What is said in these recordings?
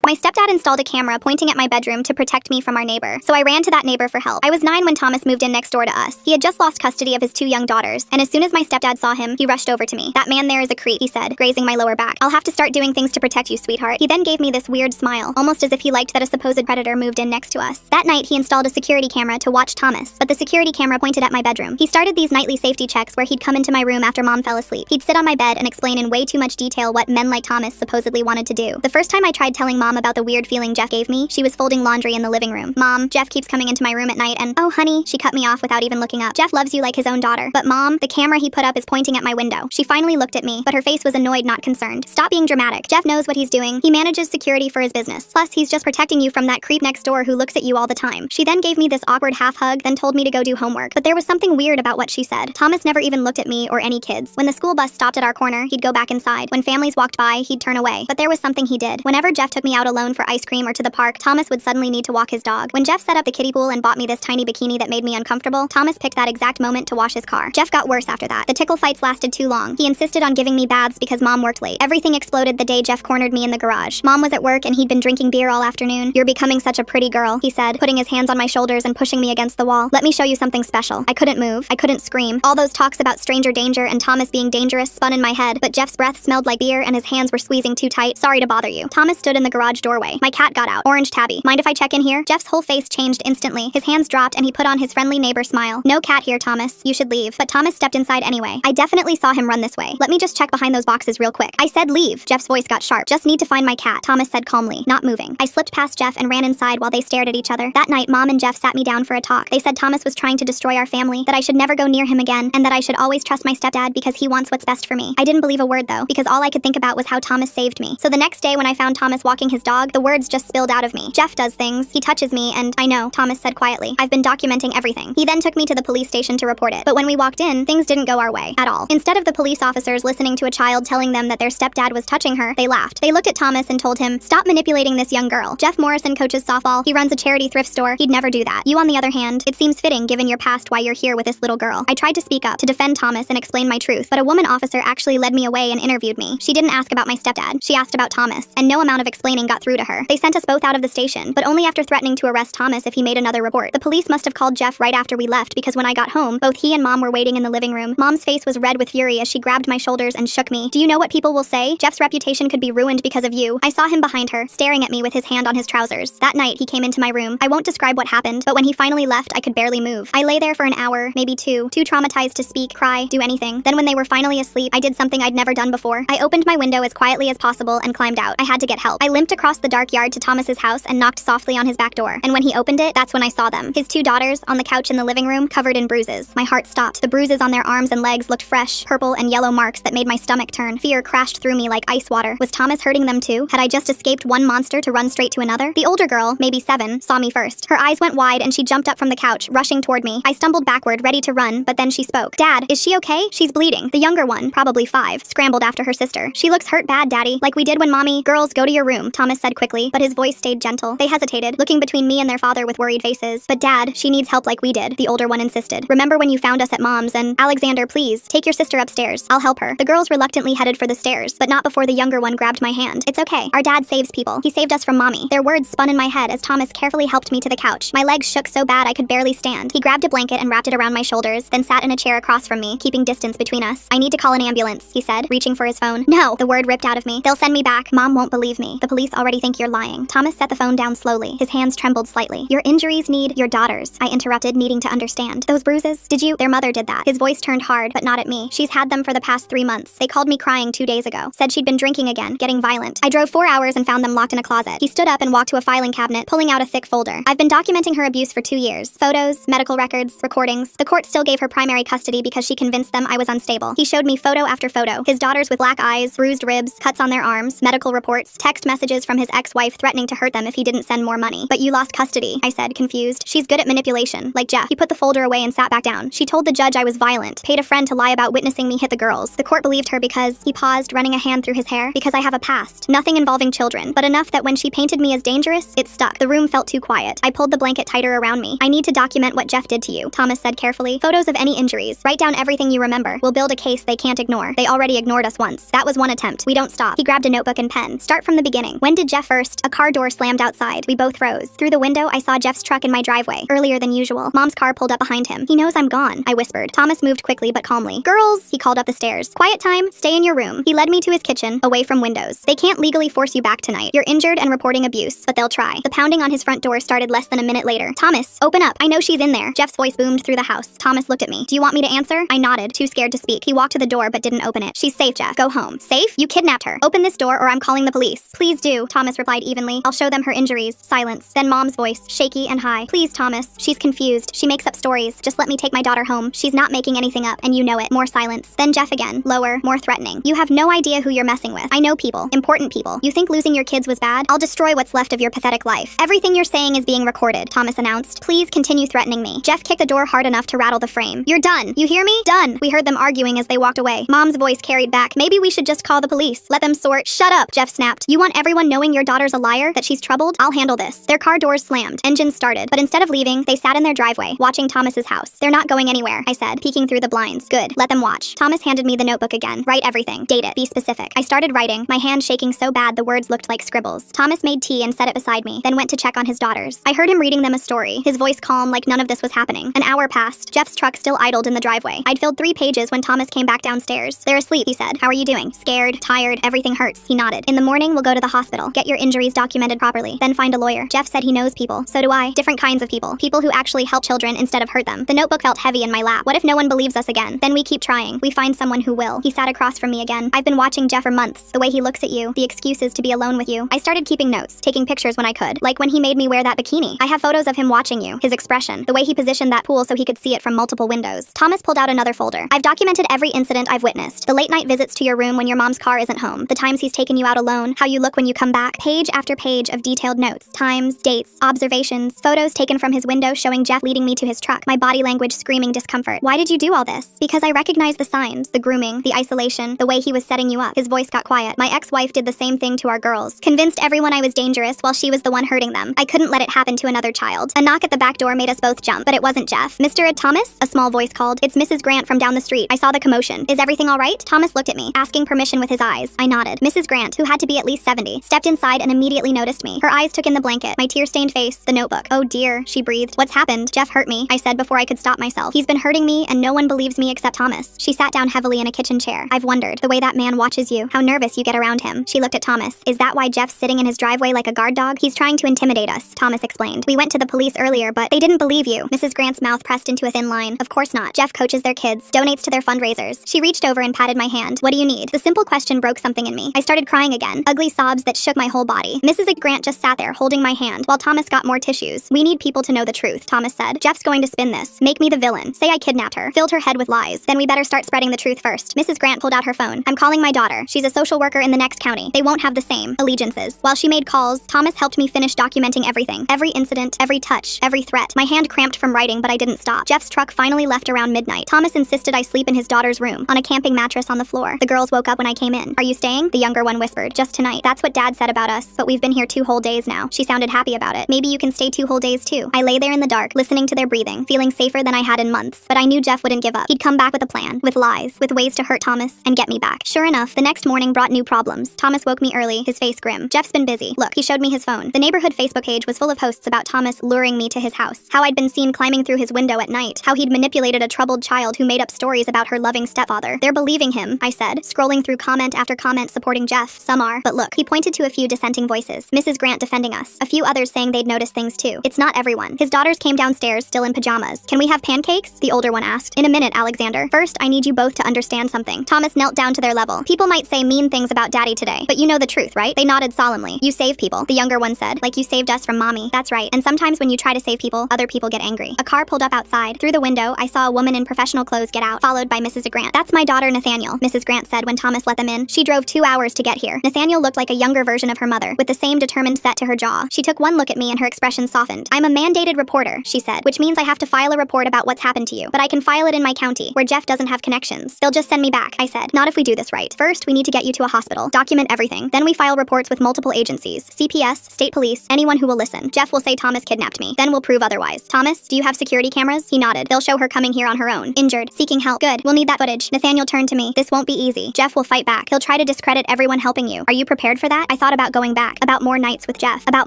My stepdad installed a camera pointing at my bedroom to protect me from our neighbor, so I ran to that neighbor for help. I was 9 when Thomas moved in next door to us. He had just lost custody of his 2 young daughters, and as soon as my stepdad saw him, he rushed over to me. "That man there is a creep," he said, grazing my lower back. "I'll have to start doing things to protect you, sweetheart." He then gave me this weird smile, almost as if he liked that a supposed predator moved in next to us. That night, he installed a security camera to watch Thomas, but the security camera pointed at my bedroom. He started these nightly safety checks where he'd come into my room after Mom fell asleep. He'd sit on my bed and explain in way too much detail what men like Thomas supposedly wanted to do. The first time I tried telling Mom about the weird feeling Jeff gave me, she was folding laundry in the living room. "Mom, Jeff keeps coming into my room at night and—" "Oh, honey," she cut me off without even looking up. "Jeff loves you like his own daughter." "But Mom, the camera he put up is pointing at my window." She finally looked at me, but her face was annoyed, not concerned. "Stop being dramatic. Jeff knows what he's doing. He manages security for his business. Plus, he's just protecting you from that creep next door who looks at you all the time." She then gave me this awkward half hug, then told me to go do homework. But there was something weird about what she said. Thomas never even looked at me or any kids. When the school bus stopped at our corner, he'd go back inside. When families walked by, he'd turn away. But there was something he did. Whenever Jeff took me out alone for ice cream or to the park, Thomas would suddenly need to walk his dog. When Jeff set up the kiddie pool and bought me this tiny bikini that made me uncomfortable, Thomas picked that exact moment to wash his car. Jeff got worse after that. The tickle fights lasted too long. He insisted on giving me baths because Mom worked late. Everything exploded the day Jeff cornered me in the garage. Mom was at work and he'd been drinking beer all afternoon. "You're becoming such a pretty girl," he said, putting his hands on my shoulders and pushing me against the wall. "Let me show you something special." I couldn't move. I couldn't scream. All those talks about stranger danger and Thomas being dangerous spun in my head, but Jeff's breath smelled like beer and his hands were squeezing too tight. "Sorry to bother you." Thomas stood in the garage doorway. My cat got out. "Orange tabby. Mind if I check in here?" Jeff's whole face changed instantly. His hands dropped and he put on his friendly neighbor smile. "No cat here, Thomas. You should leave." But Thomas stepped inside anyway. I definitely saw him run this way. "Let me just check behind those boxes real quick." I said leave. Jeff's voice got sharp. "Just need to find my cat," Thomas said calmly, not moving. I slipped past Jeff and ran inside while they stared at each other. That night, Mom and Jeff sat me down for a talk. They said Thomas was trying to destroy our family, that I should never go near him again, and that I should always trust my stepdad because he wants what's best for me. I didn't believe a word though, because all I could think about was how Thomas saved me. So the next day when I found Thomas walking his dog, the words just spilled out of me. "Jeff does things. He touches me and—" "I know," Thomas said quietly. "I've been documenting everything." He then took me to the police station to report it. But when we walked in, things didn't go our way at all. Instead of the police officers listening to a child telling them that their stepdad was touching her, they laughed. They looked at Thomas and told him, "Stop manipulating this young girl. Jeff Morrison coaches softball. He runs a charity thrift store. He'd never do that. You, on the other hand, it seems fitting given your past why you're here with this little girl." I tried to speak up, to defend Thomas and explain my truth, but a woman officer actually led me away and interviewed me. She didn't ask about my stepdad. She asked about Thomas, and no amount of explaining got through to her. They sent us both out of the station, but only after threatening to arrest Thomas if he made another report. The police must have called Jeff right after we left because when I got home, both he and Mom were waiting in the living room. Mom's face was red with fury as she grabbed my shoulders and shook me. "Do you know what people will say? Jeff's reputation could be ruined because of you." I saw him behind her, staring at me with his hand on his trousers. That night, he came into my room. I won't describe what happened, but when he finally left, I could barely move. I lay there for an hour, maybe two, too traumatized to speak, cry, do anything. Then when they were finally asleep, I did something I'd never done before. I opened my window as quietly as possible and climbed out. I had to get help. I limped across the dark yard to Thomas's house and knocked softly on his back door. And when he opened it, that's when I saw them. His 2 daughters, on the couch in the living room, covered in bruises. My heart stopped. The bruises on their arms and legs looked fresh, purple and yellow marks that made my stomach turn. Fear crashed through me like ice water. Was Thomas hurting them too? Had I just escaped one monster to run straight to another? The older girl, maybe 7, saw me first. Her eyes went wide and she jumped up from the couch, rushing toward me. I stumbled backward, ready to run, but then she spoke. "Dad, is she okay? She's bleeding." The younger one, probably 5, scrambled after her sister. "She looks hurt bad, Daddy, like we did when Mommy—" "Girls, go to your room," Thomas said quickly, but his voice stayed gentle. They hesitated, looking between me and their father with worried faces. "But Dad, she needs help like we did," the older one insisted. "Remember when you found us at Mom's and—" "Alexander, please, take your sister upstairs. I'll help her." The girls reluctantly headed for the stairs, but not before the younger one grabbed my hand. "It's okay. Our dad saves people. He saved us from Mommy." Their words spun in my head as Thomas carefully helped me to the couch. My legs shook so bad I could barely stand. He grabbed a blanket and wrapped it around my shoulders, then sat in a chair across from me, keeping distance between us. "I need to call an ambulance," he said, reaching for his phone. "No!" The word ripped out of me. "They'll send me back. Mom won't believe me. The police already think you're lying." Thomas set the phone down slowly. His hands trembled slightly. "Your injuries need your daughters," I interrupted, needing to understand. "Those bruises? Did you—" "Their mother did that." His voice turned hard, but not at me. "She's had them for the past 3 months. They called me crying 2 days ago. Said she'd been drinking again, getting violent. I drove 4 hours and found them locked in a closet." He stood up and walked to a filing cabinet, pulling out a thick folder. "I've been documenting her abuse for 2 years. Photos, medical records, recordings. The court still gave her primary custody because she convinced them I was unstable." He showed me photo after photo. His daughters with black eyes, bruised ribs, cuts on their arms, medical reports, text messages from his ex-wife threatening to hurt them if he didn't send more money. "But you lost custody," I said, confused. "She's good at manipulation, like Jeff." He put the folder away and sat back down. "She told the judge I was violent, paid a friend to lie about witnessing me hit the girls. The court believed her because—" He paused, running a hand through his hair. "Because I have a past. Nothing involving children, but enough that when she painted me as dangerous, it stuck." The room felt too quiet. I pulled the blanket tighter around me. "I need to document what Jeff did to you," Thomas said carefully. "Photos of any injuries. Write down everything you remember. We'll build a case they can't ignore. They already ignored us once. That was one attempt. We don't stop." He grabbed a notebook and pen. "Start from the beginning. When did Jeff first? A car door slammed outside. We both froze. Through the window, I saw Jeff's truck in my driveway, earlier than usual. Mom's car pulled up behind him. He knows I'm gone, I whispered. Thomas moved quickly but calmly. Girls, he called up the stairs. Quiet time, stay in your room. He led me to his kitchen, away from windows. They can't legally force you back tonight. You're injured and reporting abuse, but they'll try. The pounding on his front door started less than a minute later. Thomas, open up. I know she's in there. Jeff's voice boomed through the house. Thomas looked at me. Do you want me to answer? I nodded, too scared to speak. He walked to the door but didn't open it. She's safe, Jeff. Go home. Safe? You kidnapped her. Open this door or I'm calling the police. Please do, Thomas replied evenly. I'll show them her injuries. Silence. Then Mom's voice, shaky and high. Please, Thomas. She's confused. She makes up stories. Just let me take my daughter home. She's not making anything up, and you know it. More silence. Then Jeff again, lower, more threatening. You have no idea who you're messing with. I know people. Important people. You think losing your kids was bad? I'll destroy what's left of your pathetic life. Everything you're saying is being recorded, Thomas announced. Please continue threatening me. Jeff kicked the door hard enough to rattle the frame. You're done. You hear me? Done. We heard them arguing as they walked away. Mom's voice carried back. Maybe we should just call the police. Let them sort. Shut up, Jeff snapped. You want everyone knowing your daughter's a liar? That she's troubled? I'll handle this. Their car doors slammed. Engines started. But instead of leaving, they sat in their driveway, watching Thomas's house. They're not going anywhere, I said, peeking through the blinds. Good. Let them watch. Thomas handed me the notebook again. Write everything. Date it. Be specific. I started writing, my hand shaking so bad the words looked like scribbles. Thomas made tea and set it beside me, then went to check on his daughters. I heard him reading them a story, his voice calm like none of this was happening. An hour passed. Jeff's truck still idled in the driveway. I'd filled 3 pages when Thomas came back downstairs. They're asleep, he said. How are you doing? Scared, tired, everything hurts. He nodded. In the morning, we'll go to the hospital. Get your injuries documented properly. Then find a lawyer. Jeff said he knows people. So do I. Different kinds of people. People who actually help children instead of hurt them. The notebook felt heavy in my lap. What if no one believes us again? Then we keep trying. We find someone who will. He sat across from me again. I've been watching Jeff for months. The way he looks at you. The excuses to be alone with you. I started keeping notes, taking pictures when I could. Like when he made me wear that bikini. I have photos of him watching you. His expression. The way he positioned that pool so he could see it from multiple windows. Thomas pulled out another folder. I've documented every incident I've witnessed. The late night visits to your room when your mom's car isn't home. The times he's taken you out alone. How you look when you come back. Page after page of detailed notes. Times, dates, observations, photos taken from his window showing Jeff leading me to his truck. My body language screaming discomfort. Why did you do all this? Because I recognized the signs. The grooming, the isolation, the way he was setting you up. His voice got quiet. My ex-wife did the same thing to our girls. Convinced everyone I was dangerous while she was the one hurting them. I couldn't let it happen to another child. A knock at the back door made us both jump, but it wasn't Jeff. Mr. Thomas? A small voice called. It's Mrs. Grant from down the street. I saw the commotion. Is everything all right? Thomas looked at me, asking permission with his eyes. I nodded. Mrs. Grant, who had to be at least 70, stepped inside and immediately noticed me. Her eyes took in the blanket, my tear-stained face, the notebook. Oh dear, she breathed. What's happened? Jeff hurt me, I said before I could stop myself. He's been hurting me and no one believes me except Thomas. She sat down heavily in a kitchen chair. I've wondered, the way that man watches you, how nervous you get around him. She looked at Thomas. Is that why Jeff's sitting in his driveway like a guard dog? He's trying to intimidate us, Thomas explained. We went to the police earlier, but they didn't believe you. Mrs. Grant's mouth pressed into a thin line. Of course not. Jeff coaches their kids, donates to their fundraisers. She reached over and patted my hand. What do you need? The simple question broke something in me. I started crying again, ugly sobs that shook my whole body. Mrs. Grant just sat there holding my hand while Thomas got more tissues. We need people to know the truth, Thomas said. Jeff's going to spin this. Make me the villain. Say I kidnapped her. Filled her head with lies. Then we better start spreading the truth first. Mrs. Grant pulled out her phone. I'm calling my daughter. She's a social worker in the next county. They won't have the same allegiances. While she made calls, Thomas helped me finish documenting everything. Every incident, every touch, every threat. My hand cramped from writing, but I didn't stop. Jeff's truck finally left around midnight. Thomas insisted I sleep in his daughter's room, on a camping mattress on the floor. The girls woke up when I came in. Are you staying? The younger one whispered. Just tonight. That's what Dad said about us, but we've been here 2 whole days now. She sounded happy about it. Maybe you can stay 2 whole days too. I lay there in the dark, listening to their breathing, feeling safer than I had in months. But I knew Jeff wouldn't give up. He'd come back with a plan, with lies, with ways to hurt Thomas, and get me back. Sure enough, the next morning brought new problems. Thomas woke me early, his face grim. Jeff's been busy. Look, he showed me his phone. The neighborhood Facebook page was full of posts about Thomas luring me to his house. How I'd been seen climbing through his window at night. How he'd manipulated a troubled child who made up stories about her loving stepfather. They're believing him, I said, scrolling through comment after comment supporting Jeff. Some are. But look, he pointed to a few dissenting voices. Mrs. Grant defending us. A few others saying they'd noticed things too. It's not everyone. His daughters came downstairs still in pajamas. Can we have pancakes? The older one asked. In a minute, Alexander. First, I need you both to understand something. Thomas knelt down to their level. People might say mean things about Daddy today, but you know the truth, right? They nodded solemnly. You save people, the younger one said. Like you saved us from Mommy. That's right. And sometimes when you try to save people, other people get angry. A car pulled up outside. Through the window, I saw a woman in professional clothes get out, followed by Mrs. Grant. That's my daughter, Nathaniel, Mrs. Grant said when Thomas let them in. She drove 2 hours to get here. Nathaniel looked like a younger version of her mother, with the same determined set to her jaw. She took one look at me and her expression softened. I'm a mandated reporter, she said, which means I have to file a report about what's happened to you. But I can file it in my county, where Jeff doesn't have connections. They'll just send me back, I said. Not if we do this right. First, we need to get you to a hospital. Document everything. Then we file reports with multiple agencies. CPS, state police, anyone who will listen. Jeff will say Thomas kidnapped me. Then we'll prove otherwise. Thomas, do you have security cameras? He nodded. They'll show her coming here on her own. Injured. Seeking help. Good. We'll need that footage. Nathaniel turned to me. This won't be easy. Jeff will fight back. He'll try to discredit everyone helping you. Are you prepared for that? I thought thought about going back, about more nights with Jeff, about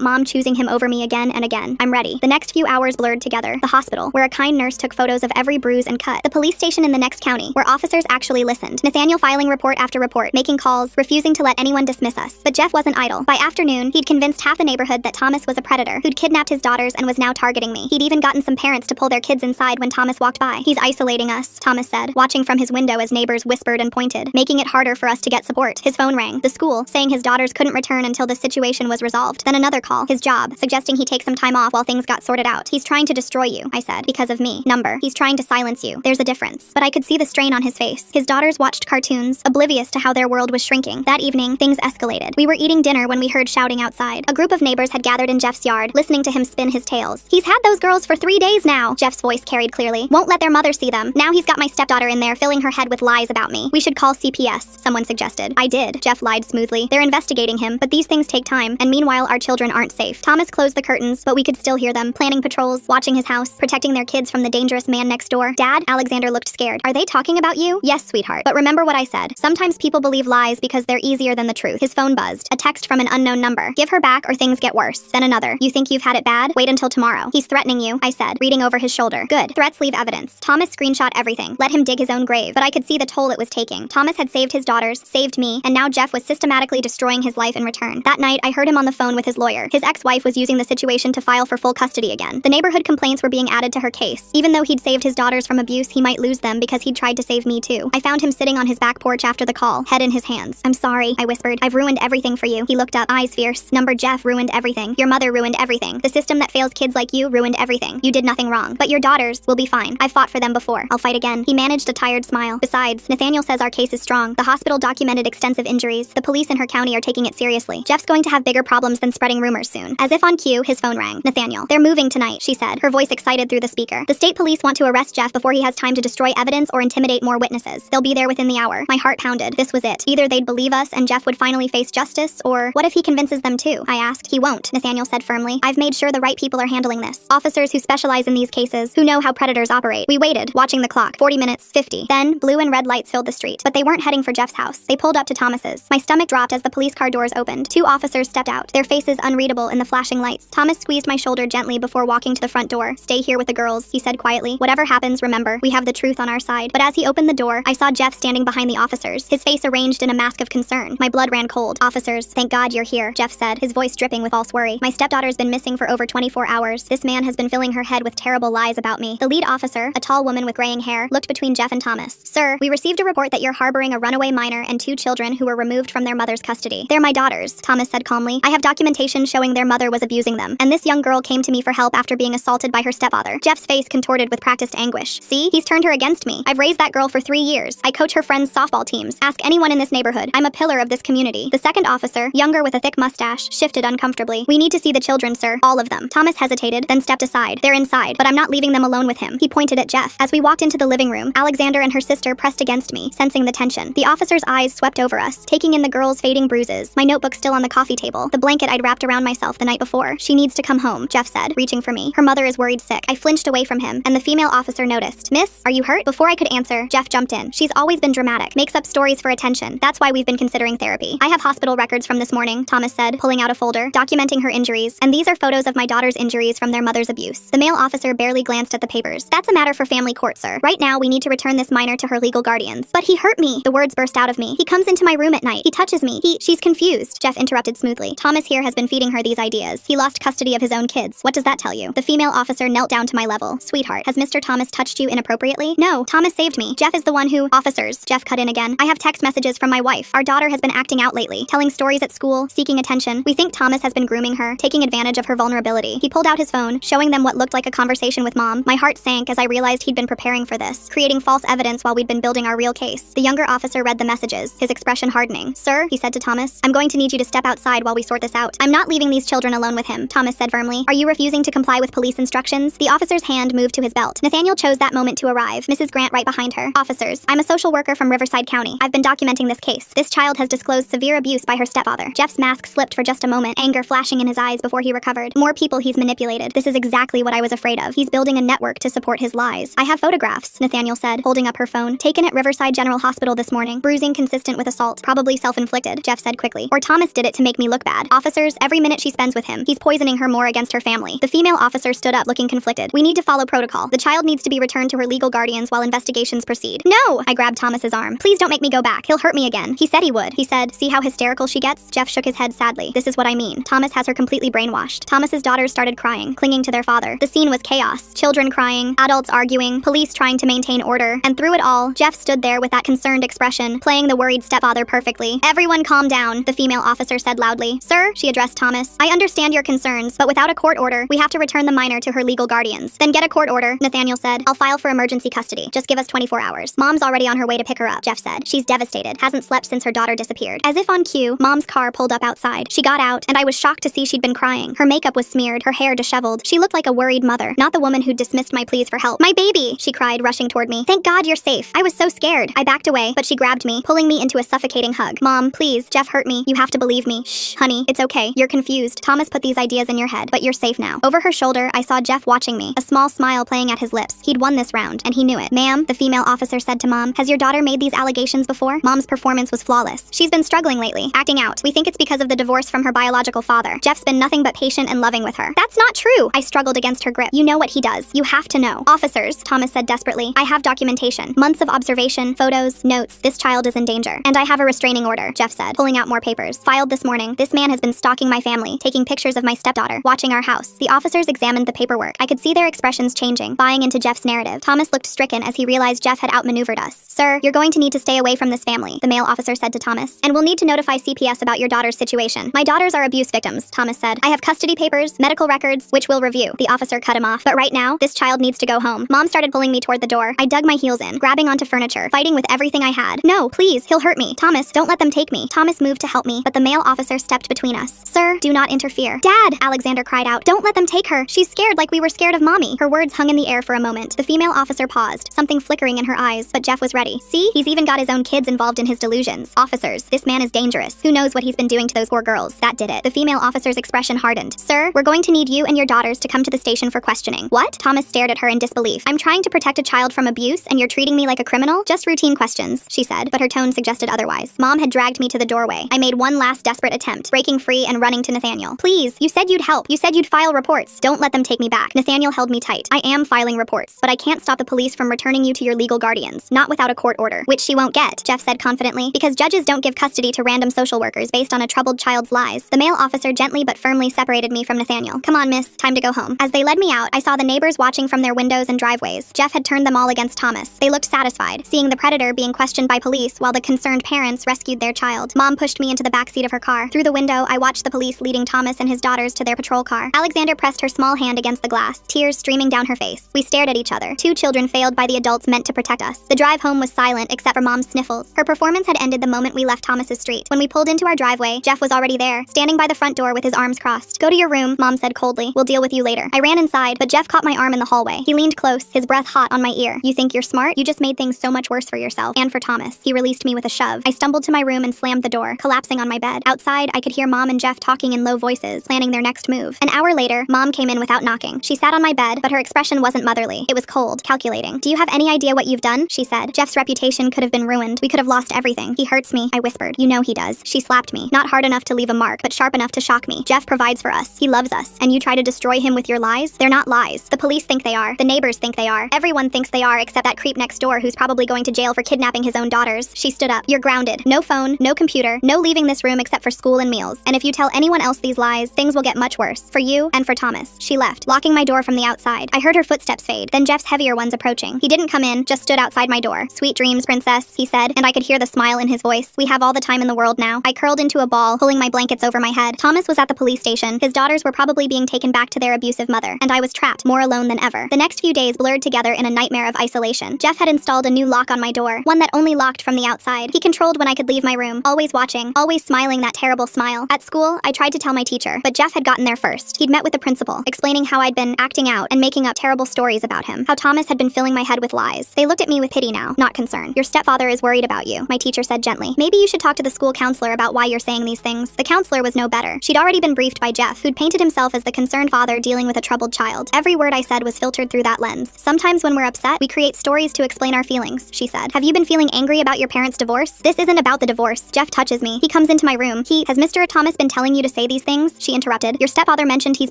mom choosing him over me again and again. I'm ready. The next few hours blurred together. The hospital, where a kind nurse took photos of every bruise and cut. The police station in the next county, where officers actually listened. Nathaniel filing report after report, making calls, refusing to let anyone dismiss us. But Jeff wasn't idle. By afternoon, he'd convinced half the neighborhood that Thomas was a predator, who'd kidnapped his daughters and was now targeting me. He'd even gotten some parents to pull their kids inside when Thomas walked by. He's isolating us, Thomas said, watching from his window as neighbors whispered and pointed, making it harder for us to get support. His phone rang. The school, saying his daughters couldn't return until the situation was resolved. Then another call. His job, suggesting he take some time off while things got sorted out. He's trying to destroy you, I said, because of me. Number. He's trying to silence you. There's a difference. But I could see the strain on his face. His daughters watched cartoons, oblivious to how their world was shrinking. That evening, things escalated. We were eating dinner when we heard shouting outside. A group of neighbors had gathered in Jeff's yard, listening to him spin his tales. He's had those girls for 3 days now, Jeff's voice carried clearly. Won't let their mother see them. Now he's got my stepdaughter in there filling her head with lies about me. We should call CPS, someone suggested. I did, Jeff lied smoothly. They're investigating him, but these things take time, and meanwhile our children aren't safe. Thomas closed the curtains, but we could still hear them, planning patrols, watching his house, protecting their kids from the dangerous man next door. Dad? Alexander looked scared. Are they talking about you? Yes, sweetheart. But remember what I said. Sometimes people believe lies because they're easier than the truth. His phone buzzed. A text from an unknown number. Give her back or things get worse. Then another. You think you've had it bad? Wait until tomorrow. He's threatening you, I said, reading over his shoulder. Good. Threats leave evidence. Thomas screenshot everything. Let him dig his own grave. But I could see the toll it was taking. Thomas had saved his daughters, saved me, and now Jeff was systematically destroying his life in return. That night, I heard him on the phone with his lawyer. His ex-wife was using the situation to file for full custody again. The neighborhood complaints were being added to her case. Even though he'd saved his daughters from abuse, he might lose them because he'd tried to save me too. I found him sitting on his back porch after the call, head in his hands. I'm sorry, I whispered. I've ruined everything for you. He looked up, eyes fierce. Number Jeff ruined everything. Your mother ruined everything. The system that fails kids like you ruined everything. You did nothing wrong. But your daughters will be fine. I've fought for them before. I'll fight again. He managed a tired smile. Besides, Nathaniel says our case is strong. The hospital documented extensive injuries. The police in her county are taking it seriously. Jeff's going to have bigger problems than spreading rumors soon. As if on cue, his phone rang. Nathaniel. They're moving tonight, she said, her voice excited through the speaker. The state police want to arrest Jeff before he has time to destroy evidence or intimidate more witnesses. They'll be there within the hour. My heart pounded. This was it. Either they'd believe us and Jeff would finally face justice, or what if he convinces them too? I asked. He won't, Nathaniel said firmly. I've made sure the right people are handling this. Officers who specialize in these cases, who know how predators operate. We waited, watching the clock. 40 minutes, 50. Then, blue and red lights filled the street. But they weren't heading for Jeff's house. They pulled up to Thomas's. My stomach dropped as the police car doors opened. 2 officers stepped out, their faces unreadable in the flashing lights. Thomas squeezed my shoulder gently before walking to the front door. Stay here with the girls, he said quietly. Whatever happens, remember, we have the truth on our side. But as he opened the door, I saw Jeff standing behind the officers, his face arranged in a mask of concern. My blood ran cold. Officers, thank God you're here, Jeff said, his voice dripping with false worry. My stepdaughter's been missing for over 24 hours. This man has been filling her head with terrible lies about me. The lead officer, a tall woman with graying hair, looked between Jeff and Thomas. Sir, we received a report that you're harboring a runaway minor and 2 children who were removed from their mother's custody. They're my daughters, Thomas said calmly. I have documentation showing their mother was abusing them, and this young girl came to me for help after being assaulted by her stepfather. Jeff's face contorted with practiced anguish. See? He's turned her against me. I've raised that girl for 3 years. I coach her friends' softball teams. Ask anyone in this neighborhood. I'm a pillar of this community. The second officer, younger with a thick mustache, shifted uncomfortably. We need to see the children, sir. All of them. Thomas hesitated, then stepped aside. They're inside, but I'm not leaving them alone with him. He pointed at Jeff. As we walked into the living room, Alexander and her sister pressed against me, sensing the tension. The officer's eyes swept over us, taking in the girl's fading bruises, my notebook still on the coffee table, the blanket I'd wrapped around myself the night before. She needs to come home, Jeff said, reaching for me. Her mother is worried sick. I flinched away from him, and the female officer noticed. Miss, are you hurt? Before I could answer, Jeff jumped in. She's always been dramatic, makes up stories for attention. That's why we've been considering therapy. I have hospital records from this morning, Thomas said, pulling out a folder, documenting her injuries, and these are photos of my daughter's injuries from their mother's abuse. The male officer barely glanced at the papers. That's a matter for family court, sir. Right now, we need to return this minor to her legal guardians. But he hurt me. The words burst out of me. He comes into my room at night. He touches me. She's confused. Jeff interrupted smoothly. Thomas here has been feeding her these ideas. He lost custody of his own kids. What does that tell you? The female officer knelt down to my level. Sweetheart, has Mr. Thomas touched you inappropriately? No, Thomas saved me. Jeff is the one who— Officers, Jeff cut in again. I have text messages from my wife. Our daughter has been acting out lately, telling stories at school, seeking attention. We think Thomas has been grooming her, taking advantage of her vulnerability. He pulled out his phone, showing them what looked like a conversation with mom. My heart sank as I realized he'd been preparing for this, creating false evidence while we'd been building our real case. The younger officer read the messages, his expression hardening. Sir, he said to Thomas, I'm going to need you to step outside while we sort this out. I'm not leaving these children alone with him, Thomas said firmly. Are you refusing to comply with police instructions? The officer's hand moved to his belt. Nathaniel chose that moment to arrive, Mrs. Grant right behind her. Officers, I'm a social worker from Riverside County. I've been documenting this case. This child has disclosed severe abuse by her stepfather. Jeff's mask slipped for just a moment, anger flashing in his eyes before he recovered. More people he's manipulated. This is exactly what I was afraid of. He's building a network to support his lies. I have photographs, Nathaniel said, holding up her phone. Taken at Riverside General Hospital this morning. Bruising consistent with assault. Probably self-inflicted, Jeff said quickly. Or Thomas did it to make me look bad. Officers, every minute she spends with him, he's poisoning her more against her family. The female officer stood up looking conflicted. We need to follow protocol. The child needs to be returned to her legal guardians while investigations proceed. No! I grabbed Thomas's arm. Please don't make me go back. He'll hurt me again. He said he would. He said, see how hysterical she gets? Jeff shook his head sadly. This is what I mean. Thomas has her completely brainwashed. Thomas's daughters started crying, clinging to their father. The scene was chaos. Children crying, adults arguing, police trying to maintain order. And through it all, Jeff stood there with that concerned expression, playing the worried stepfather perfectly. Everyone calm down, the female officer said loudly. Sir, she addressed Thomas, I understand your concerns, but without a court order, we have to return the minor to her legal guardians. Then get a court order, Nathaniel said. I'll file for emergency custody. Just give us 24 hours. Mom's already on her way to pick her up, Jeff said. She's devastated, hasn't slept since her daughter disappeared. As if on cue, Mom's car pulled up outside. She got out, and I was shocked to see she'd been crying. Her makeup was smeared, her hair disheveled. She looked like a worried mother, not the woman who dismissed my pleas for help. My baby, she cried, rushing toward me. Thank God you're safe. I was so scared. I backed away, but she grabbed me, pulling me into a suffocating hug. Mom, please, Jeff hurt me. You have to believe me. Shh, honey, it's okay. You're confused. Thomas put these ideas in your head, but you're safe now. Over her shoulder, I saw Jeff watching me, a small smile playing at his lips. He'd won this round, and he knew it. Ma'am, the female officer said to Mom, has your daughter made these allegations before? Mom's performance was flawless. She's been struggling lately, acting out. We think it's because of the divorce from her biological father. Jeff's been nothing but patient and loving with her. That's not true. I struggled against her grip. You know what he does. You have to know. Officers, Thomas said desperately, I have documentation. Months of observation, photos, notes. This child is in danger. And I have a restraining order, Jeff said, pulling out more papers. Filed this morning. This man has been stalking my family, taking pictures of my stepdaughter, watching our house. The officers examined the paperwork. I could see their expressions changing, buying into Jeff's narrative. Thomas looked stricken as he realized Jeff had outmaneuvered us. Sir, you're going to need to stay away from this family, the male officer said to Thomas, and we'll need to notify CPS about your daughter's situation. My daughters are abuse victims, Thomas said. I have custody papers, medical records, which we'll review. The officer cut him off. But right now, this child needs to go home. Mom started pulling me toward the door. I dug my heels in, grabbing onto furniture, fighting with everything I had. No, please, he'll hurt me. Thomas, don't let them take me. Thomas moved to help me, but the male officer stepped between us. Sir, do not interfere. Dad, Alexander cried out. Don't let them take her. She's scared like we were scared of Mommy. Her words hung in the air for a moment. The female officer paused, something flickering in her eyes, but Jeff was ready. See, he's even got his own kids involved in his delusions. Officers, this man is dangerous. Who knows what he's been doing to those poor girls? That did it. The female officer's expression hardened. Sir, we're going to need you and your daughters to come to the station for questioning. What? Thomas stared at her in disbelief. I'm trying to protect a child from abuse, and you're treating me like a criminal? Just routine questions, she said, but her tone suggested otherwise. Mom had dragged me to the doorway. I made one last desperate attempt, breaking free and running to Nathaniel. Please, you said you'd help. You said you'd file reports. Don't let them take me back. Nathaniel held me tight. I am filing reports, but I can't stop the police from returning you to your legal guardians, not without a court order, which she won't get, Jeff said confidently, because judges don't give custody to random social workers based on a troubled child's lies. The male officer gently but firmly separated me from Nathaniel. Come on, miss, time to go home. As they led me out, I saw the neighbors watching from their windows and driveways. Jeff had turned them all against Thomas. They looked satisfied, seeing the predator being questioned by police while the concerned parents rescued their child. Mom pushed me into the backseat of her car. Through the window, I watched the police leading Thomas and his daughters to their patrol car. Alexander pressed her small hand against the glass, tears streaming down her face. We stared at each other. Two children failed by the adults meant to protect us. The drive home was silent except for Mom's sniffles. Her performance had ended the moment we left Thomas's street. When we pulled into our driveway, Jeff was already there, standing by the front door with his arms crossed. Go to your room, Mom said coldly. We'll deal with you later. I ran inside, but Jeff caught my arm in the hallway. He leaned close, his breath hot on my ear. You think you're smart? You just made things so much worse for yourself and for Thomas. He released me with a shove. I stumbled to my room and slammed the door, collapsing on my bed. Outside, I could hear Mom and Jeff talking in low voices, planning their next move. An hour later, Mom came in without knocking. She sat on my bed, but her expression wasn't motherly. It was cold, calculating. Do you have any idea what you've done? She said. Jeff's reputation could have been ruined. We could have lost everything. He hurts me, I whispered. You know he does. She slapped me. Not hard enough to leave a mark, but sharp enough to shock me. Jeff provides for us. He loves us. And you try to destroy him with your lies? They're not lies. The police think they are. The neighbors think they are. Everyone thinks they are except that creep next door who's probably going to jail for kidnapping his own daughters. She stood up. You're grounded. No phone, no computer, no leaving this room except for school and meals. And if you tell anyone else these lies, things will get much worse. For you and for Thomas. She left, locking my door from the outside. I heard her footsteps fade, then Jeff's heavier ones approaching. He didn't come in, just stood outside my door. Sweet dreams, princess, he said, and I could hear the smile in his voice. We have all the time in the world now. I curled into a ball, pulling my blankets over my head. Thomas was at the police station. His daughters were probably being taken back to their abusive mother, and I was trapped, more alone than ever. The next few days blurred together in a nightmare of isolation. Jeff had installed a new lock on my door, one that only locked from the outside. He controlled when I could leave my room, always watching, always smiling that terrible smile. At school, I tried to tell my teacher, but Jeff had gotten there first. He'd met with the principal, explaining how I'd been acting out and making up terrible stories about him, how Thomas had been filling my head with lies. They looked at me with pity now, not concern. Your stepfather is worried about you, my teacher said gently. Maybe you should talk to the school counselor about why you're saying these things. The counselor was no better. She'd already been briefed by Jeff, who'd painted himself as the concerned father dealing with a troubled child. Every word I said was filtered through that lens. Sometimes when we're upset, we create stories to explain our feelings, she said. Have you been feeling angry about your parents' divorce? This isn't about the divorce. Jeff touches me. He comes comes into my room. Has Mr. Thomas been telling you to say these things? She interrupted. Your stepfather mentioned he's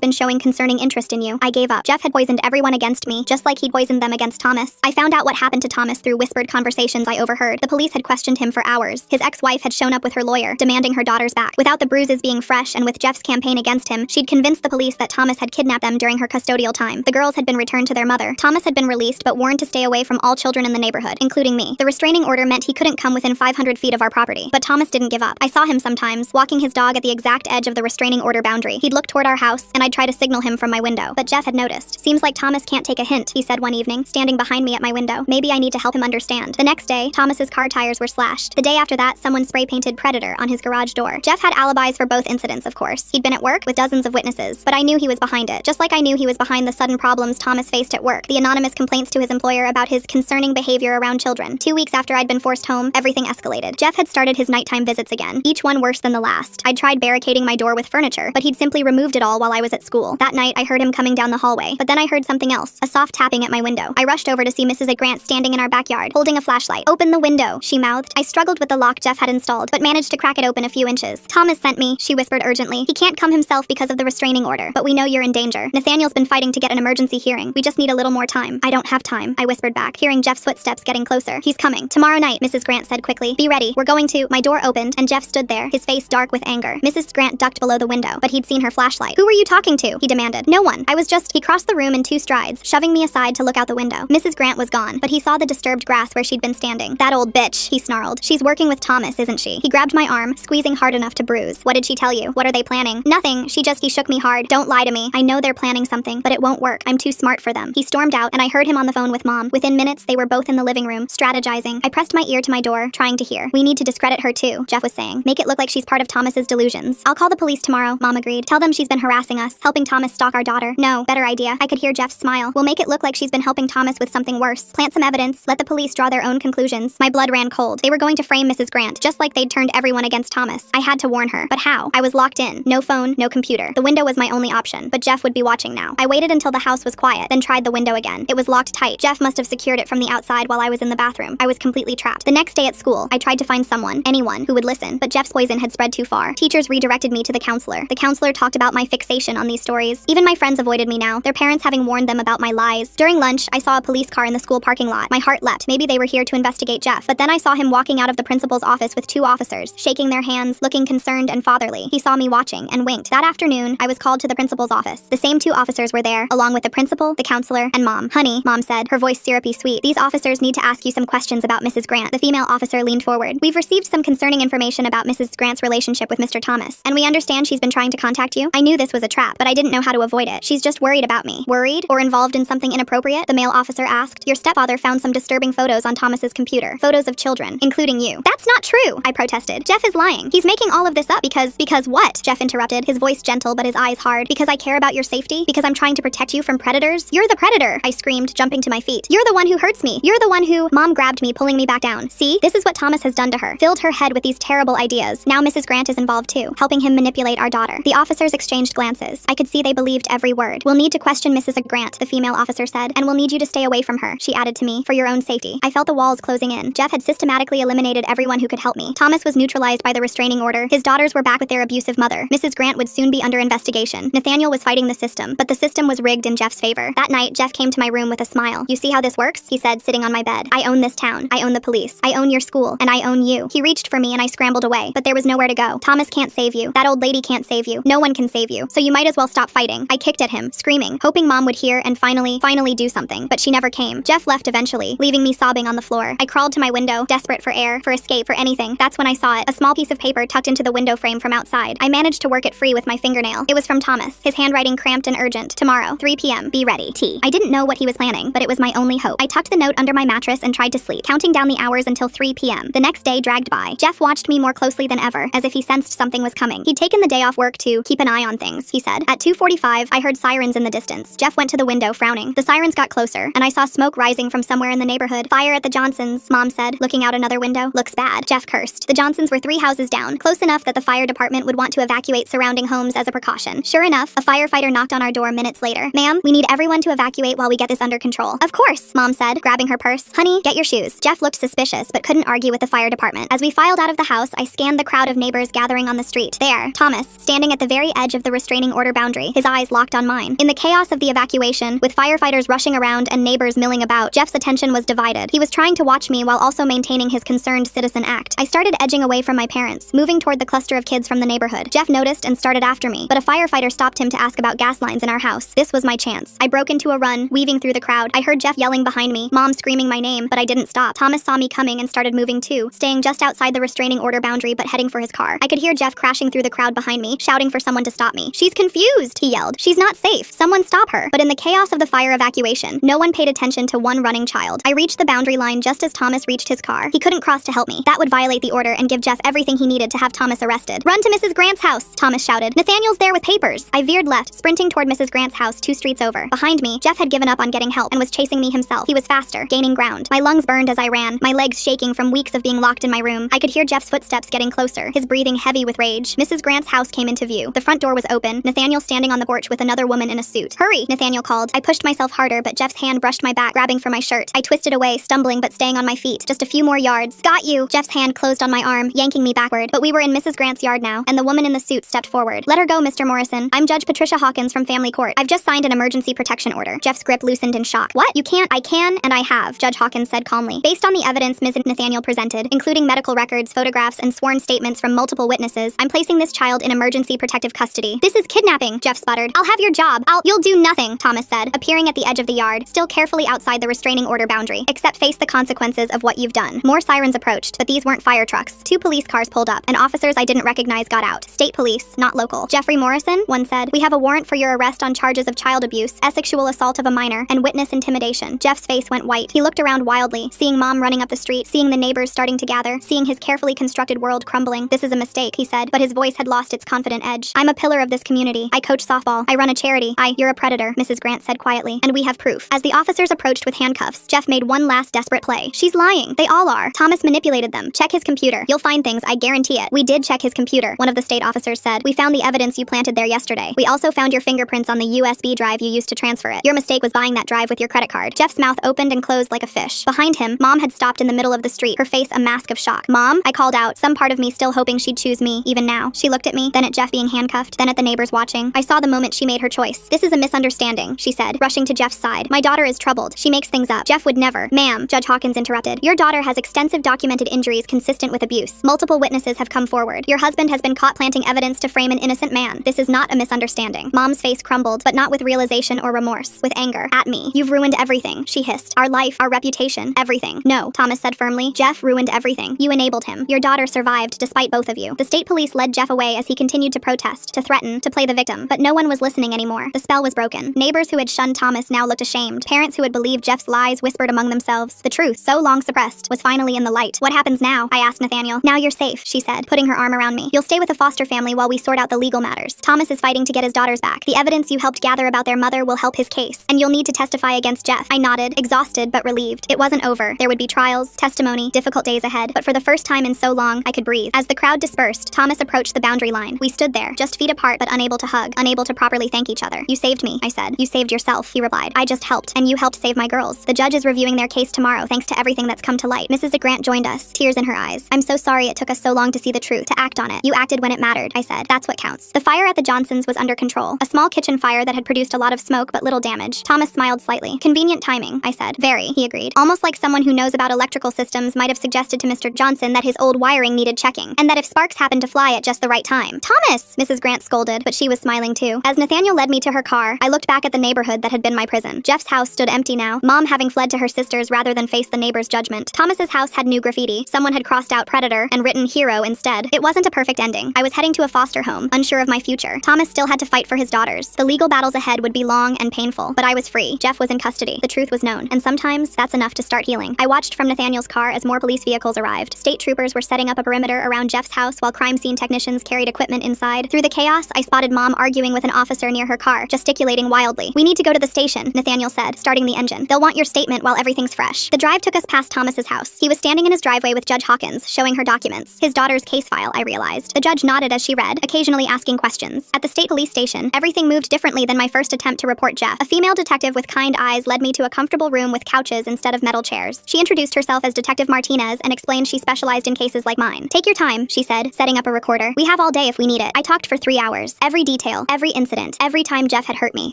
been showing concerning interest in you. I gave up. Jeff had poisoned everyone against me, just like he'd poisoned them against Thomas. I found out what happened to Thomas through whispered conversations I overheard. The police had questioned him for hours. His ex-wife had shown up with her lawyer, demanding her daughters back. Without the bruises being fresh and with Jeff's campaign against him, she'd convinced the police that Thomas had kidnapped them during her custodial time. The girls had been returned to their mother. Thomas had been released but warned to stay away from all children in the neighborhood, including me. The restraining order meant he couldn't come within 500 feet of our property. But Thomas didn't give up. I saw him sometimes, walking his dog at the exact edge of the restraining order boundary. He'd look toward our house, and I'd try to signal him from my window. But Jeff had noticed. Seems like Thomas can't take a hint, he said one evening, standing behind me at my window. Maybe I need to help him understand. The next day, Thomas's car tires were slashed. The day after that, someone spray-painted Predator on his garage door. Jeff had alibis for both incidents, of course. He'd been at work with dozens of witnesses, but I knew he was behind it. Just like I knew he was behind the sudden problems Thomas faced at work, the anonymous complaints to his employer about his concerning behavior around children. 2 weeks after I'd been forced home, everything escalated. Jeff had started his nighttime visits again, each one worse than the last. I'd tried barricading my door with furniture, but he'd simply removed it all while I was at school. That night, I heard him coming down the hallway, but then I heard something else, a soft tapping at my window. I rushed over to see Mrs. Grant standing in our backyard, holding a flashlight. Open the window, she mouthed. I struggled with the lock Jeff had installed, but managed to crack it open a few inches. Thomas sent me, she whispered urgently. He can't come himself because of the restraining order, but we know you're in danger. Nathaniel's been fighting to get an emergency hearing. We just need a little more time. I don't have time, I whispered back, hearing Jeff's footsteps getting closer. He's coming. Tomorrow night, Mrs. Grant said quickly. Be ready. We're going to. My door opened, and Jeff stood there, his face dark with anger. Mrs. Grant ducked below the window, but he'd seen her flashlight. Who were you talking to? He demanded. No one. I was just. He crossed the room in 2 strides, shoving me aside to look out the window. Mrs. Grant was gone, but he saw the disturbed grass where she'd been standing. That old bitch, he snarled. She's working with Thomas, isn't she? He grabbed my arm, squeezing hard enough to bruise. What did she tell you? What are they planning? Nothing. He shook me hard. Don't lie to me. I know they're planning something, but it won't work. I'm too smart for them. He stormed out, and I heard him on the phone with Mom. Within minutes, they were both in the living room, strategizing. I pressed my ear to my door, trying to hear. We need to discredit her too, Jeff was saying. Make it look like she's part of Thomas's delusions. I'll call the police tomorrow, Mom agreed. Tell them she's been harassing us, helping Thomas stalk our daughter. No, better idea. I could hear Jeff's smile. We'll make it look like she's been helping Thomas with something worse. Plant some evidence, let the police draw their own conclusions. My blood ran cold. They were going to frame Mrs. Grant, just like they'd turned everyone against Thomas. I had to warn her. But how? I was locked in. No phone, no computer. The window was my only option, but Jeff would be watching now. I waited until the house was quiet, then tried the window again. It was locked tight. Jeff must have secured it from the outside while I was in the bathroom. I was completely trapped. The next day at school, I tried to find someone, anyone, who would listen, but Jeff's poison had spread too far. Teachers redirected me to the counselor. The counselor talked about my fixation on these stories. Even my friends avoided me now, their parents having warned them about my lies. During lunch, I saw a police car in the school parking lot. My heart leapt. Maybe they were here to investigate Jeff, but then I saw him walking out of the principal's office with 2 officers, shaking their hands, looking concerned and fatherly. He saw me watching and winked. That afternoon, I was called to the principal's office. The same 2 officers were there, along with the principal, the counselor, and Mom. Honey, Mom said, her voice syrupy sweet. These officers need to ask you some questions about Mrs. Grant. The female officer leaned forward. We've received some concerning information about Mrs. Grant's relationship with Mr. Thomas, and we understand she's been trying to contact you. I knew this was a trap, but I didn't know how to avoid it. She's just worried about me. Worried? Or involved in something inappropriate? The male officer asked. Your stepfather found some disturbing photos on Thomas's computer. Photos of children, including you. That's not true, I protested. Jeff is lying. He's making all of this up because what? Jeff interrupted, his voice gentle but his eyes hard. Because I care about your safety? Because I'm trying to protect you from predators? You're the predator, I screamed, jumping to my feet. You're the one who hurts me. You're the one who— Mom grabbed me, pulling me back down. See? This is what Thomas has done to her. Filled her head with these terrible ideas. Now Mrs. Grant is involved too, helping him manipulate our daughter. The officers exchanged glances. I could see they believed every word. We'll need to question Mrs. Grant, the female officer said, and we'll need you to stay away from her, she added to me, for your own safety. I felt the walls closing in. Jeff had systematically eliminated everyone who could help me. Thomas was neutralized by the restraining order. His daughters were back with their abusive mother. Mrs. Grant would soon be under investigation. Nathaniel was fighting the system, but the system was rigged in Jeff's favor. That night, Jeff came to my room with a smile. You see how this works? He said, sitting on my bed. I own this town. I own the police. I own your school. And I own you. He reached for me and I scrambled away, but there was nowhere to go. Thomas can't save you. That old lady can't save you. No one can save you. So you might as well stop fighting. I kicked at him, screaming, hoping Mom would hear and finally do something, but she never came. Jeff left eventually, leaving me sobbing on the floor. I crawled to my window, desperate for air, for escape, for anything. That's when I saw it, a small piece of paper tucked into the window frame from outside. I managed to work it free with my fingernail. It was from Thomas, his handwriting cramped and urgent. Tomorrow, 3 p.m. Be ready. T. I didn't know what he was planning, but it was my only hope. I tucked the note under my mattress and tried to sleep, counting down the hours until 3 p.m. The next day dragged by. Jeff watched me more closely than ever, as if he sensed something was coming. He'd taken the day off work to keep an eye on things, he said. At 2:45, I heard sirens in the distance. Jeff went to the window, frowning. The sirens got closer, and I saw smoke rising from somewhere in the neighborhood. Fire at the Johnsons, Mom said, looking out another window. Looks bad. Jeff cursed. The Johnsons were 3 houses down, close enough that the fire department would want to evacuate surrounding homes as a precaution. Sure enough, a firefighter knocked on our door minutes later. Ma'am, we need everyone to evacuate while we get this under control. Of course, Mom said, grabbing her purse. Honey, get your shoes. Jeff looked suspicious, but couldn't argue with the fire department. As we filed out of the house, I scanned scanned the crowd of neighbors gathering on the street. There, Thomas, standing at the very edge of the restraining order boundary, his eyes locked on mine. In the chaos of the evacuation, with firefighters rushing around and neighbors milling about, Jeff's attention was divided. He was trying to watch me while also maintaining his concerned citizen act. I started edging away from my parents, moving toward the cluster of kids from the neighborhood. Jeff noticed and started after me, but a firefighter stopped him to ask about gas lines in our house. This was my chance. I broke into a run, weaving through the crowd. I heard Jeff yelling behind me, Mom screaming my name, but I didn't stop. Thomas saw me coming and started moving too, staying just outside the restraining order boundary but heading for his car. I could hear Jeff crashing through the crowd behind me, shouting for someone to stop me. She's confused, he yelled. She's not safe. Someone stop her. But in the chaos of the fire evacuation, no one paid attention to one running child. I reached the boundary line just as Thomas reached his car. He couldn't cross to help me. That would violate the order and give Jeff everything he needed to have Thomas arrested. Run to Mrs. Grant's house, Thomas shouted. Nathaniel's there with papers. I veered left, sprinting toward Mrs. Grant's house 2 streets over. Behind me, Jeff had given up on getting help and was chasing me himself. He was faster, gaining ground. My lungs burned as I ran, my legs shaking from weeks of being locked in my room. I could hear Jeff's footsteps getting closer, his breathing heavy with rage. Mrs. Grant's house came into view. The front door was open, Nathaniel standing on the porch with another woman in a suit. Hurry, Nathaniel called. I pushed myself harder, but Jeff's hand brushed my back, grabbing for my shirt. I twisted away, stumbling but staying on my feet. Just a few more yards. Got you! Jeff's hand closed on my arm, yanking me backward. But we were in Mrs. Grant's yard now, and the woman in the suit stepped forward. Let her go, Mr. Morrison. I'm Judge Patricia Hawkins from Family Court. I've just signed an emergency protection order. Jeff's grip loosened in shock. What? You can't? I can, and I have, Judge Hawkins said calmly. Based on the evidence Ms. Nathaniel presented, including medical records, photographs, and sworn statements from multiple witnesses, I'm placing this child in emergency protective custody. This is kidnapping, Jeff sputtered. I'll have your job. You'll do nothing, Thomas said, appearing at the edge of the yard, still carefully outside the restraining order boundary, except face the consequences of what you've done. More sirens approached, but these weren't fire trucks. 2 police cars pulled up, and officers I didn't recognize got out. State police, not local. Jeffrey Morrison, one said, we have a warrant for your arrest on charges of child abuse, sexual assault of a minor, and witness intimidation. Jeff's face went white. He looked around wildly, seeing Mom running up the street, seeing the neighbors starting to gather, seeing his carefully constructed world crumbling. This is a mistake, he said, but his voice had lost its confident edge. I'm a pillar of this community. I coach softball. I run a charity. You're a predator, Mrs. Grant said quietly, and we have proof. As the officers approached with handcuffs, Jeff made one last desperate play. She's lying. They all are. Thomas manipulated them. Check his computer. You'll find things, I guarantee it. We did check his computer, one of the state officers said. We found the evidence you planted there yesterday. We also found your fingerprints on the USB drive you used to transfer it. Your mistake was buying that drive with your credit card. Jeff's mouth opened and closed like a fish. Behind him, Mom had stopped in the middle of the street, her face a mask of shock. Mom? I called out, some part of me still hoping she'd choose me, even now. She looked at me, then at Jeff being handcuffed, then at the neighbors watching. I saw the moment she made her choice. This is a misunderstanding, she said, rushing to Jeff's side. My daughter is troubled. She makes things up. Jeff would never. Ma'am, Judge Hawkins interrupted. Your daughter has extensive documented injuries consistent with abuse. Multiple witnesses have come forward. Your husband has been caught planting evidence to frame an innocent man. This is not a misunderstanding. Mom's face crumbled, but not with realization or remorse, with anger. At me. You've ruined everything, she hissed. Our life, our reputation, everything. No, Thomas said firmly. Jeff ruined everything. You enabled him. Your daughter survived despite both of you. The state police led Jeff away as he continued to protest, to threaten, to play the victim. But no one was listening anymore. The spell was broken. Neighbors who had shunned Thomas now looked ashamed. Parents who had believed Jeff's lies whispered among themselves. The truth, so long suppressed, was finally in the light. What happens now? I asked Nathaniel. Now you're safe, she said, putting her arm around me. You'll stay with a foster family while we sort out the legal matters. Thomas is fighting to get his daughters back. The evidence you helped gather about their mother will help his case, and you'll need to testify against Jeff. I nodded, exhausted but relieved. It wasn't over. There would be trials, testimony, difficult days ahead, but for the first time in so long, I could breathe. As the crowd dispersed, Thomas approached the boundary line. We stood there, just feet apart but unable to hug, unable to properly thank each other. You saved me, I said. You saved yourself, he replied. I just helped, and you helped save my girls. The judge is reviewing their case tomorrow thanks to everything that's come to light. Mrs. Grant joined us, tears in her eyes. I'm so sorry it took us so long to see the truth, to act on it. You acted when it mattered, I said. That's what counts. The fire at the Johnsons was under control. A small kitchen fire that had produced a lot of smoke but little damage. Thomas smiled slightly. Convenient timing, I said. Very, he agreed. Almost like someone who knows about electrical systems might have suggested to Mr. Johnson that his old wiring needed checking, and that if sparks happened to fly at just the right time. Thomas! Mrs. Grant scolded, but she was smiling too. As Nathaniel led me to her car, I looked back at the neighborhood that had been my prison. Jeff's house stood empty now, Mom having fled to her sister's rather than face the neighbor's judgment. Thomas's house had new graffiti. Someone had crossed out predator and written hero instead. It wasn't a perfect ending. I was heading to a foster home, unsure of my future. Thomas still had to fight for his daughters. The legal battles ahead would be long and painful, but I was free. Jeff was in custody. The truth was known, and sometimes that's enough to start healing. I watched from Nathaniel's car as more police vehicles arrived. State troopers were setting up a perimeter around Jeff's house while crime scene technicians carried equipment inside. Through the chaos, I spotted Mom arguing with an officer near her car, gesticulating wildly. We need to go to the station, Nathaniel said, starting the engine. They'll want your statement while everything's fresh. The drive took us past Thomas's house. He was standing in his driveway with Judge Hawkins, showing her documents. His daughter's case file, I realized. The judge nodded as she read, occasionally asking questions. At the state police station, everything moved differently than my first attempt to report Jeff. A female detective with kind eyes led me to a comfortable room with couches instead of metal chairs. She introduced herself as Detective Martinez and explained she specialized in cases like mine. Take your time, she said, setting up a recorder. We have all day if we need it. I talked for 3 hours. Every detail, every incident, every time Jeff had hurt me.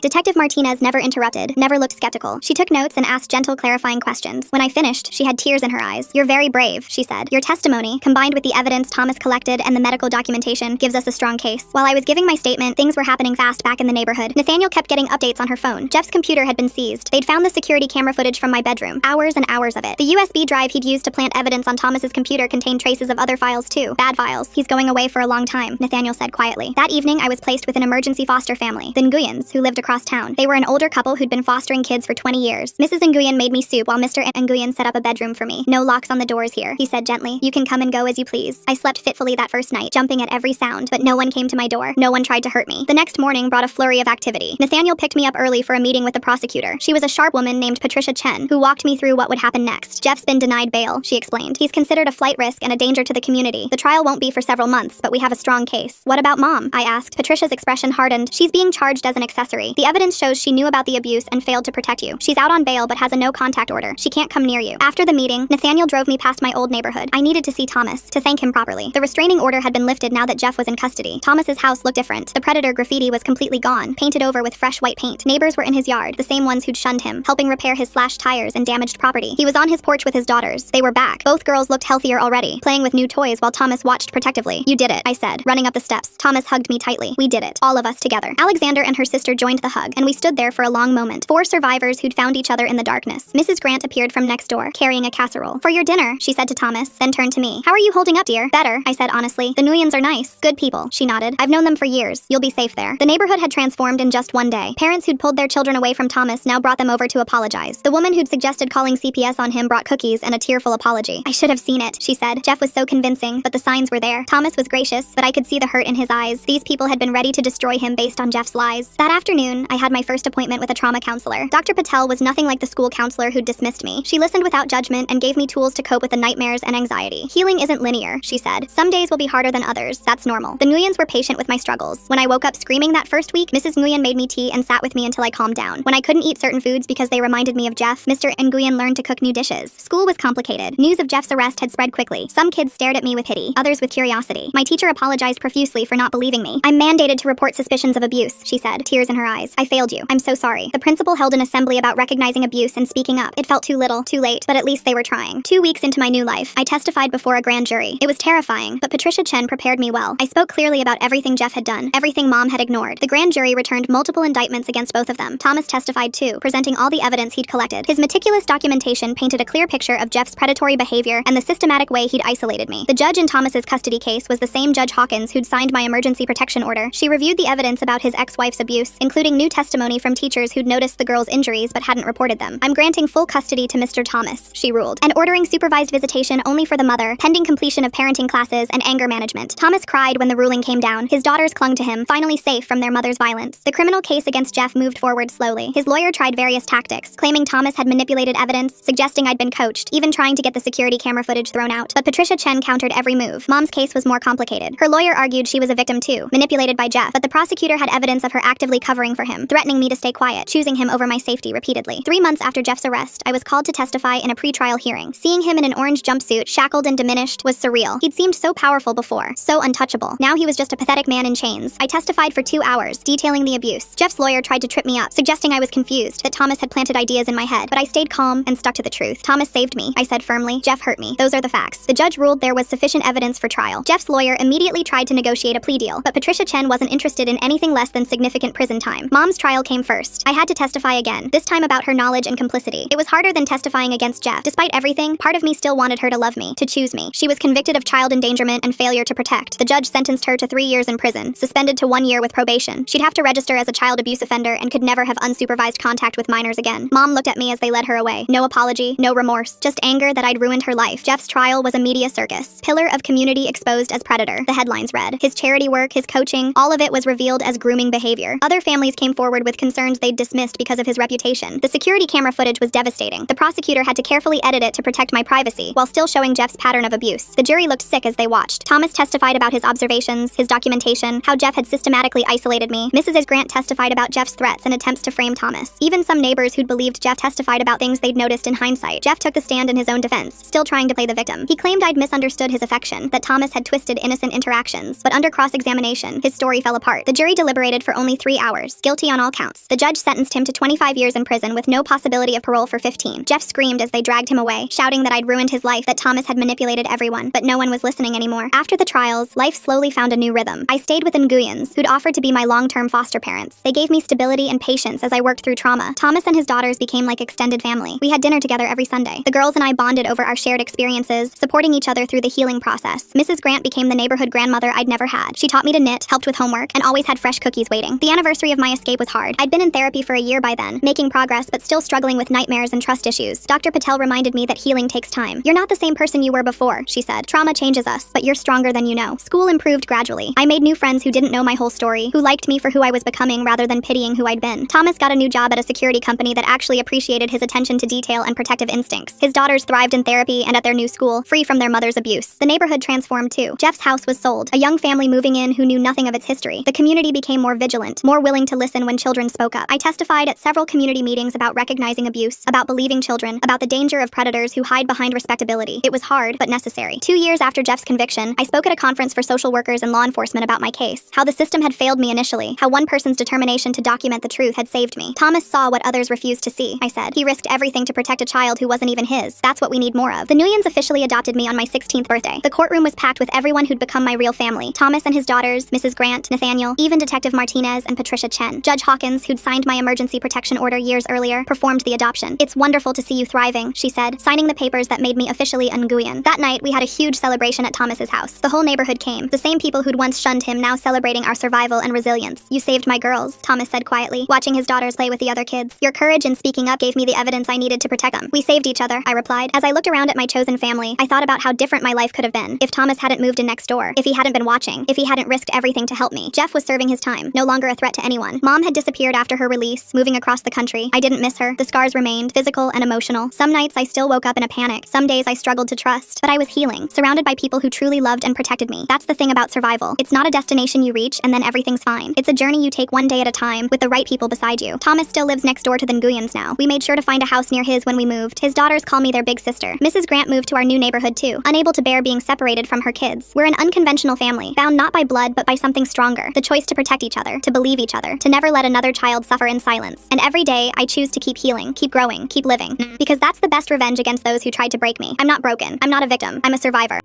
Detective Martinez never interrupted, never looked skeptical. She took notes and asked gentle, clarifying questions. When I finished, she had tears in her eyes. You're very brave, she said. Your testimony, combined with the evidence Thomas collected and the medical documentation, gives us a strong case. While I was giving my statement, things were happening fast back in the neighborhood. Nathaniel kept getting updates on her phone. Jeff's computer had been seized. They'd found the security camera footage from my bedroom. Hours and hours of it. The USB drive he'd used to plant evidence on Thomas's computer contained traces of other files too. Bad files. He's going away for a long time, Nathaniel said quietly. That evening, I was placed with an emergency foster family, the Nguyens, who lived across town. They were an older couple who'd been fostering kids for 20 years. Mrs. Nguyen made me soup while Mr. Nguyen set up a bedroom for me. No locks on the doors here, he said gently. You can come and go as you please. I slept fitfully that first night, jumping at every sound, but no one came to my door. No one tried to hurt me. The next morning brought a flurry of activity. Nathaniel picked me up early for a meeting with the prosecutor. She was a sharp woman named Patricia Chen, who walked me through what would happen next. Jeff's been denied bail, she explained. He's considered a flight risk and a danger to the community. The trial won't be for several months, but we have a strong case. What about Mom? I asked. Patricia's expression hardened. She's being charged as an accessory. The evidence shows she knew about the abuse and failed to protect you. She's out on bail but has a no-contact order. She can't come near you. After the meeting, Nathaniel drove me past my old neighborhood. I needed to see Thomas, to thank him properly. The restraining order had been lifted now that Jeff was in custody. Thomas's house looked different. The predator graffiti was completely gone, painted over with fresh white paint. Neighbors were in his yard, the same ones who'd shunned him, helping repair his slashed tires and damaged property. He was on his porch with his daughters. They were back. Both girls looked healthier already, playing with new toys while Thomas watched protectively. You did it, I said, running up the steps. Thomas hugged me tightly. We did it. All of us together. Alexander and her sister joined the hug, and we stood there for a long moment. 4 survivors who'd found each other in the darkness. Mrs. Grant appeared from next door, carrying a casserole. For your dinner, she said to Thomas, then turned to me. How are you holding up, dear? Better, I said honestly. The Nguyens are nice. Good people, she nodded. I've known them for years. You'll be safe there. The neighborhood had transformed in just one day. Parents who'd pulled their children away from Thomas now brought them over to apologize. The woman who'd suggested calling CPS on him brought cookies and a tearful apology. I should have seen it, she said. Jeff was so convincing, but the signs were there. Thomas was gracious, but I could see the hurt in his eyes. These people had been ready to destroy him based on Jeff's lies. That afternoon, I had my first appointment with a trauma counselor. Dr. Patel was nothing like the school counselor who'd dismissed me. She listened without judgment and gave me tools to cope with the nightmares and anxiety. Healing isn't linear, she said. Some days will be harder than others. That's normal. The Nguyens were patient with my struggles. When I woke up screaming that first week, Mrs. Nguyen made me tea and sat with me until I calmed down. When I couldn't eat certain foods because they reminded me of Jeff, Mr. Nguyen learned to cook new dishes. School was complicated. News of Jeff's arrest had spread quickly. Some kids stared at me with pity, others with curiosity. My teacher apologized profusely for not believing me. I'm mandated to report suspicions of abuse, she said, tears in her eyes. I failed you. I'm so sorry. The principal held an assembly about recognizing abuse and speaking up. It felt too little, too late, but at least they were trying. 2 weeks into my new life, I testified before a grand jury. It was terrifying, but Patricia Chen prepared me well. I spoke clearly about everything Jeff had done, everything Mom had ignored. The grand jury returned multiple indictments against both of them. Thomas testified too, presenting all the evidence he'd collected. His meticulous documentation painted a clear picture of Jeff's predatory behavior and the systematic way he'd isolated me. The judge in Thomas's custody case was the same Judge Hawkins who'd signed my emergency protection order. She reviewed the evidence about his ex-wife's abuse, including new testimony from teachers who'd noticed the girl's injuries but hadn't reported them. I'm granting full custody to Mr. Thomas, she ruled, and ordering supervised visitation only for the mother, pending completion of parenting classes and anger management. Thomas cried when the ruling came down. His daughters clung to him, finally safe from their mother's violence. The criminal case against Jeff moved forward slowly. His lawyer tried various tactics, claiming Thomas had manipulated evidence, suggesting I'd been coached, even trying to get the security camera footage thrown out. But Patricia Chen countered every move. Mom's case was more complicated. Her lawyer argued she was a victim too, manipulated by Jeff, but the prosecutor had evidence of her actively covering for him, threatening me to stay quiet, choosing him over my safety repeatedly. 3 months after Jeff's arrest, I was called to testify in a pretrial hearing. Seeing him in an orange jumpsuit, shackled and diminished, was surreal. He'd seemed so powerful before, so untouchable. Now he was just a pathetic man in chains. I testified for 2 hours, detailing the abuse. Jeff's lawyer tried to trip me up, suggesting I was confused, that Thomas had planted ideas in my head, but I stayed calm and stuck to the truth. Thomas saved me, I said firmly. Jeff hurt me. Those are the facts. The judge ruled there was sufficient evidence for trial. Jeff's lawyer immediately tried to negotiate a plea deal, but Patricia Chen wasn't interested in anything less than significant prison time. Mom's trial came first. I had to testify again, this time about her knowledge and complicity. It was harder than testifying against Jeff. Despite everything, part of me still wanted her to love me, to choose me. She was convicted of child endangerment and failure to protect. The judge sentenced her to 3 years in prison, suspended to 1 year with probation. She'd have to register as a child abuse offender and could never have unsupervised contact with minors again. Mom looked at me as they led her away. No apology, no remorse, just anger that I'd ruined her life. Jeff's trial was a media circus. Pillar of community exposed as predator, the headlines read. His charity work, his coaching, all of it was revealed as grooming behavior. Other families came forward with concerns they'd dismissed because of his reputation. The security camera footage was devastating. The prosecutor had to carefully edit it to protect my privacy, while still showing Jeff's pattern of abuse. The jury looked sick as they watched. Thomas testified about his observations, his documentation, how Jeff had systematically isolated me. Mrs. Grant testified about Jeff's threats and attempts to frame Thomas. Even some neighbors who'd believed Jeff testified about things they'd noticed in hindsight. Jeff took the stand in his own defense, still trying to play the victim. He claimed I'd misunderstood his his affection, that Thomas had twisted innocent interactions, but under cross-examination, his story fell apart. The jury deliberated for only 3 hours, guilty on all counts. The judge sentenced him to 25 years in prison with no possibility of parole for 15. Jeff screamed as they dragged him away, shouting that I'd ruined his life, that Thomas had manipulated everyone, but no one was listening anymore. After the trials, life slowly found a new rhythm. I stayed with Nguyens, who'd offered to be my long-term foster parents. They gave me stability and patience as I worked through trauma. Thomas and his daughters became like extended family. We had dinner together every Sunday. The girls and I bonded over our shared experiences, supporting each other through the healing process. Mrs. Grant became the neighborhood grandmother I'd never had. She taught me to knit, helped with homework, and always had fresh cookies waiting. The anniversary of my escape was hard. I'd been in therapy for a year by then, making progress but still struggling with nightmares and trust issues. Dr. Patel reminded me that healing takes time. You're not the same person you were before, she said. Trauma changes us, but you're stronger than you know. School improved gradually. I made new friends who didn't know my whole story, who liked me for who I was becoming rather than pitying who I'd been. Thomas got a new job at a security company that actually appreciated his attention to detail and protective instincts. His daughters thrived in therapy and at their new school, free from their mother's abuse. The neighborhood transformed too. Jeff's house was sold, a young family moving in who knew nothing of its history. The community became more vigilant, more willing to listen when children spoke up. I testified at several community meetings about recognizing abuse, about believing children, about the danger of predators who hide behind respectability. It was hard, but necessary. 2 years after Jeff's conviction, I spoke at a conference for social workers and law enforcement about my case, how the system had failed me initially, how one person's determination to document the truth had saved me. Thomas saw what others refused to see, I said. He risked everything to protect a child who wasn't even his. That's what we need more of. The Nguyens officially adopted me on my 16th birthday. The courtroom was packed with everyone who'd become my real family. Thomas and his daughters, Mrs. Grant, Nathaniel, even Detective Martinez and Patricia Chen. Judge Hawkins, who'd signed my emergency protection order years earlier, performed the adoption. It's wonderful to see you thriving, she said, signing the papers that made me officially a Nguyen. That night, we had a huge celebration at Thomas's house. The whole neighborhood came. The same people who'd once shunned him now celebrating our survival and resilience. You saved my girls, Thomas said quietly, watching his daughters play with the other kids. Your courage in speaking up gave me the evidence I needed to protect them. We saved each other, I replied. As I looked around at my chosen family, I thought about how different my life could have been if Thomas hadn't moved in next door, if he hadn't been watching, if he hadn't risked everything to help me. Jeff was serving his time, no longer a threat to anyone. Mom had disappeared after her release, moving across the country. I didn't miss her. The scars remained, physical and emotional. Some nights I still woke up in a panic. Some days I struggled to trust, but I was healing, surrounded by people who truly loved and protected me. That's the thing about survival. It's not a destination you reach and then everything's fine. It's a journey you take one day at a time with the right people beside you. Thomas still lives next door to the Nguyens now. We made sure to find a house near his when we moved. His daughters call me their big sister. Mrs. Grant moved to our new neighborhood too, unable to bear being separated from her kids. We're an unconventional family, bound not by blood but by something stronger. The choice to protect each other, to believe each other, to never let another child suffer in silence. And every day, I choose to keep healing, keep growing, keep living. Because that's the best revenge against those who tried to break me. I'm not broken. I'm not a victim. I'm a survivor.